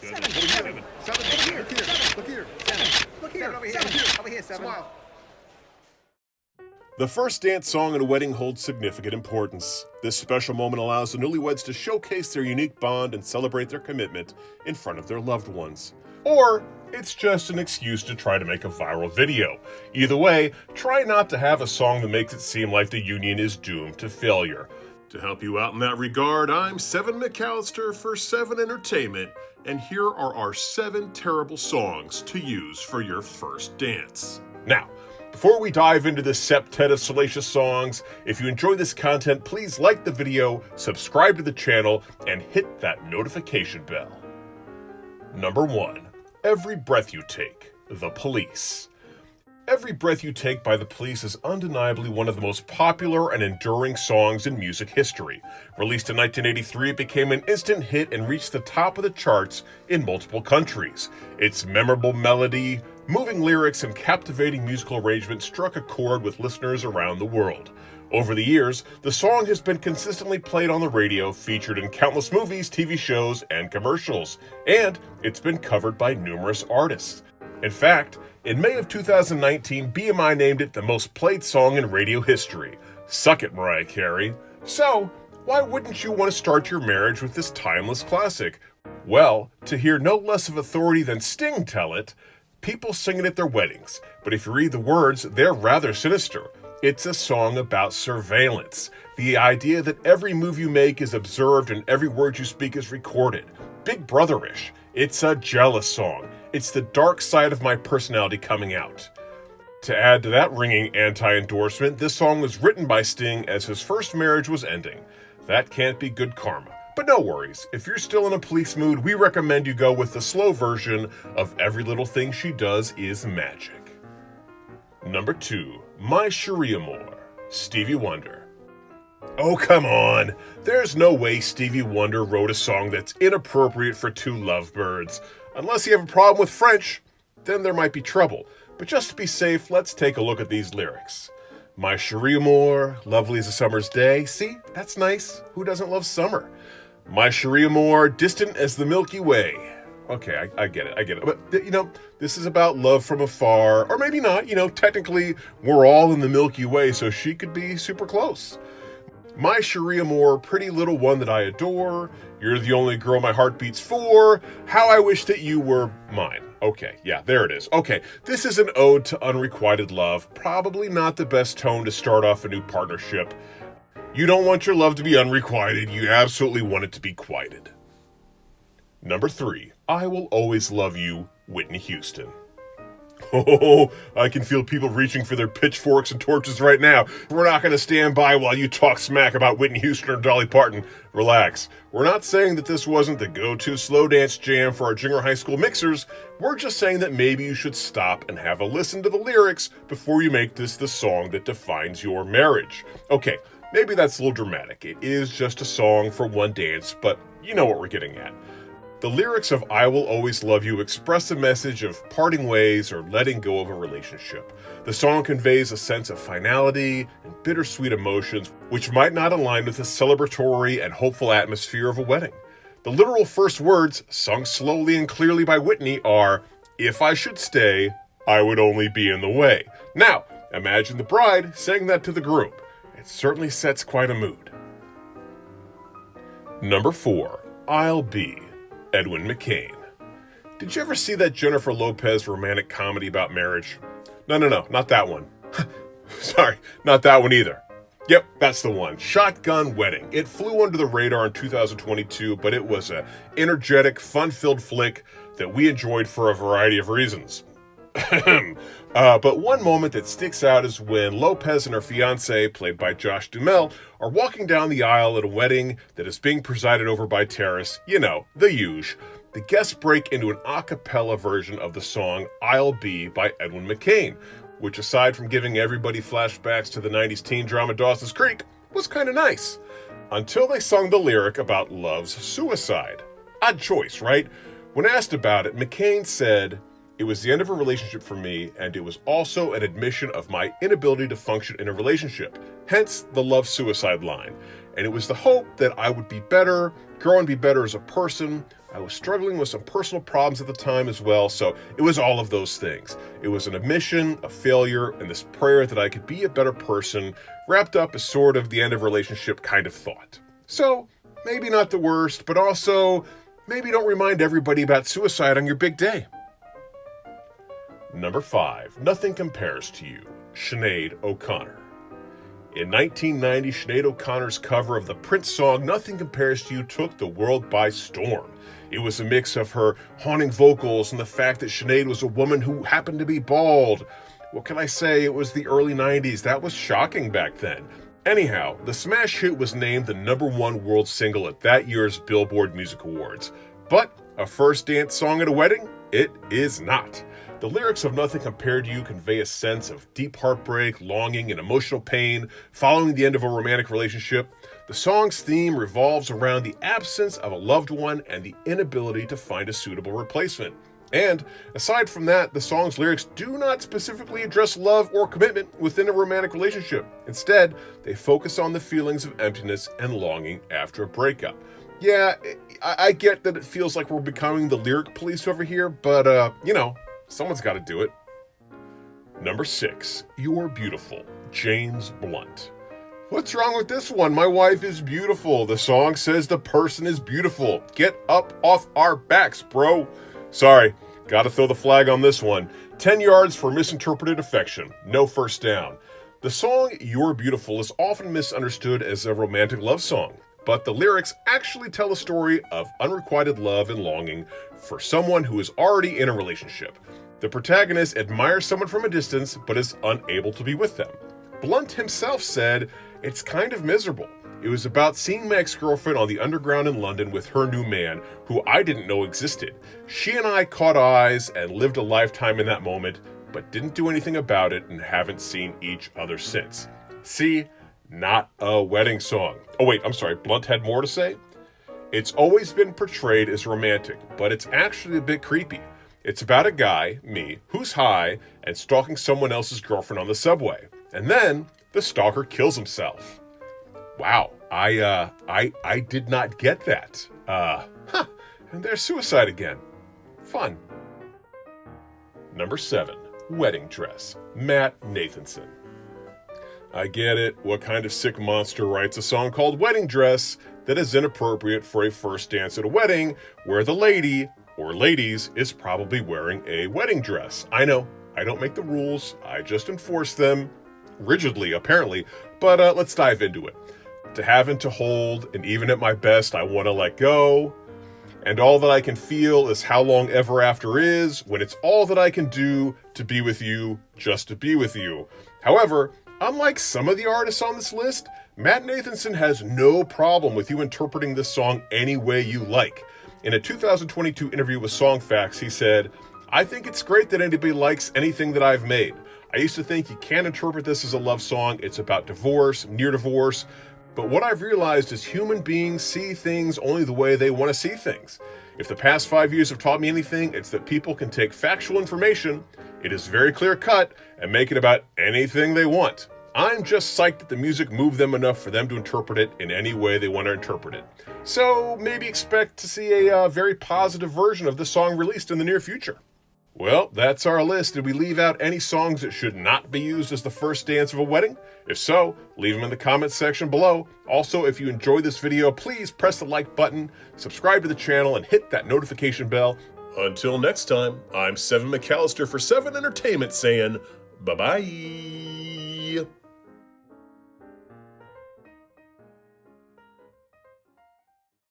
Seven. Over here. Seven. Over here. Look here. Seven. Look here. Over here. Over here. Seven. Smile. The first dance song at a wedding holds significant importance. This special moment allows the newlyweds to showcase their unique bond and celebrate their commitment in front of their loved ones. Or it's just an excuse to try to make a viral video. Either way, try not to have a song that makes it seem like the union is doomed to failure. To help you out in that regard, I'm Seven McAllister for Seven Entertainment, and here are our 7 terrible songs to use for your first dance. Now, before we dive into this septet of salacious songs, if you enjoy this content, please like the video, subscribe to the channel, and hit that notification bell. Number 1. Every Breath You Take, The Police. Every Breath You Take by The Police is undeniably one of the most popular and enduring songs in music history. Released in 1983, it became an instant hit and reached the top of the charts in multiple countries. Its memorable melody, moving lyrics, and captivating musical arrangement struck a chord with listeners around the world. Over the years, the song has been consistently played on the radio, featured in countless movies, TV shows, and commercials, and it's been covered by numerous artists. In fact, in May of 2019, BMI named it the most played song in radio history. Suck it, Mariah Carey. So, why wouldn't you want to start your marriage with this timeless classic? Well, to hear no less of authority than Sting tell it, people sing it at their weddings, but if you read the words, they're rather sinister. It's a song about surveillance. The idea that every move you make is observed and every word you speak is recorded. Big Brother-ish. It's a jealous song. It's the dark side of my personality coming out. To add to that ringing anti-endorsement, this song was written by Sting as his first marriage was ending. That can't be good karma. But no worries, if you're still in a police mood, we recommend you go with the slow version of Every Little Thing She Does Is Magic. Number 2. My Cherie Amour, Stevie Wonder. Oh, come on. There's no way Stevie Wonder wrote a song that's inappropriate for two lovebirds. Unless you have a problem with French, then there might be trouble. But just to be safe, let's take a look at these lyrics. My Cherie Amour, lovely as a summer's day. See, that's nice. Who doesn't love summer? My Cherie Amour, distant as the Milky Way. Okay, I get it. But, this is about love from afar. Or maybe not. Technically, we're all in the Milky Way, so she could be super close. My Cherie Amour, pretty little one that I adore. You're the only girl my heart beats for. How I wish that you were mine. Okay, yeah, there it is. Okay, this is an ode to unrequited love. Probably not the best tone to start off a new partnership. You don't want your love to be unrequited. You absolutely want it to be quieted. Number 3. I Will Always Love You, Whitney Houston. Oh, I can feel people reaching for their pitchforks and torches right now. We're not going to stand by while you talk smack about Whitney Houston or Dolly Parton. Relax. We're not saying that this wasn't the go-to slow dance jam for our junior high school mixers. We're just saying that maybe you should stop and have a listen to the lyrics before you make this the song that defines your marriage. Okay, maybe that's a little dramatic. It is just a song for one dance, but you know what we're getting at. The lyrics of I Will Always Love You express a message of parting ways or letting go of a relationship. The song conveys a sense of finality and bittersweet emotions, which might not align with the celebratory and hopeful atmosphere of a wedding. The literal first words, sung slowly and clearly by Whitney, are, if I should stay, I would only be in the way. Now, imagine the bride saying that to the groom. It certainly sets quite a mood. Number 4. I'll Be, Edwin McCain. Did you ever see that Jennifer Lopez romantic comedy about marriage? No, not that one. Sorry, not that one either. Yep, that's the one. Shotgun Wedding. It flew under the radar in 2022, but it was an energetic, fun-filled flick that we enjoyed for a variety of reasons. But one moment that sticks out is when Lopez and her fiancé, played by Josh Duhamel, are walking down the aisle at a wedding that is being presided over by terrorists. The huge. The guests break into an a cappella version of the song I'll Be by Edwin McCain, which, aside from giving everybody flashbacks to the 90s teen drama Dawson's Creek, was kind of nice. Until they sung the lyric about love's suicide. Odd choice, right? When asked about it, McCain said, "It was the end of a relationship for me, and it was also an admission of my inability to function in a relationship, hence the love suicide line. and it was the hope that I would be better, grow and be better as a person. I was struggling with some personal problems at the time as well, so it was all of those things. It was an admission, a failure, and this prayer that I could be a better person, wrapped up as sort of the end of a relationship kind of thought. So, maybe not the worst, but also, maybe don't remind everybody about suicide on your big day. Number 5, Nothing Compares to You, Sinead O'Connor. In 1990, Sinead O'Connor's cover of the Prince song Nothing Compares to You took the world by storm. It was a mix of her haunting vocals and the fact that Sinead was a woman who happened to be bald. What can I say? It was the early 90s. That was shocking back then. Anyhow, the smash hit was named the #1 world single at that year's Billboard Music Awards. But a first dance song at a wedding? It is not. The lyrics of Nothing Compared to You convey a sense of deep heartbreak, longing, and emotional pain following the end of a romantic relationship. The song's theme revolves around the absence of a loved one and the inability to find a suitable replacement. And aside from that, the song's lyrics do not specifically address love or commitment within a romantic relationship. Instead, they focus on the feelings of emptiness and longing after a breakup. Yeah, I get that it feels like we're becoming the lyric police over here, but, someone's got to do it. Number 6, You're Beautiful, James Blunt. What's wrong with this one? My wife is beautiful. The song says the person is beautiful. Get up off our backs, bro. Sorry, gotta throw the flag on this one. 10 yards for misinterpreted affection. No first down. The song You're Beautiful is often misunderstood as a romantic love song, but the lyrics actually tell a story of unrequited love and longing for someone who is already in a relationship. The protagonist admires someone from a distance, but is unable to be with them. Blunt himself said, "It's kind of miserable. It was about seeing my ex-girlfriend on the underground in London with her new man, who I didn't know existed. She and I caught eyes and lived a lifetime in that moment, but didn't do anything about it and haven't seen each other since." See, not a wedding song. Oh wait, I'm sorry, Blunt had more to say? It's always been portrayed as romantic, but it's actually a bit creepy. It's about a guy, me, who's high and stalking someone else's girlfriend on the subway. And then the stalker kills himself. Wow, I did not get that. And there's suicide again. Fun. Number 7, Wedding Dress, Matt Nathanson. I get it. What kind of sick monster writes a song called Wedding Dress that is inappropriate for a first dance at a wedding where the lady or ladies is probably wearing a wedding dress? I know, I don't make the rules. I just enforce them rigidly, apparently. But let's dive into it. To have and to hold, and even at my best, I want to let go. And all that I can feel is how long ever after is, when it's all that I can do to be with you, just to be with you. However, unlike some of the artists on this list, Matt Nathanson has no problem with you interpreting this song any way you like. In a 2022 interview with Songfacts, he said, "I think it's great that anybody likes anything that I've made. I used to think you can't interpret this as a love song. It's about divorce, near divorce. But what I've realized is human beings see things only the way they want to see things. If the past 5 years have taught me anything, it's that people can take factual information, it is very clear cut, and make it about anything they want. I'm just psyched that the music moved them enough for them to interpret it in any way they want to interpret it. So maybe expect to see a very positive version of this song released in the near future." Well, that's our list. Did we leave out any songs that should not be used as the first dance of a wedding? If so, leave them in the comments section below. Also, if you enjoyed this video, please press the like button, subscribe to the channel, and hit that notification bell. Until next time, I'm Seven McAllister for 7 Entertainment saying bye-bye.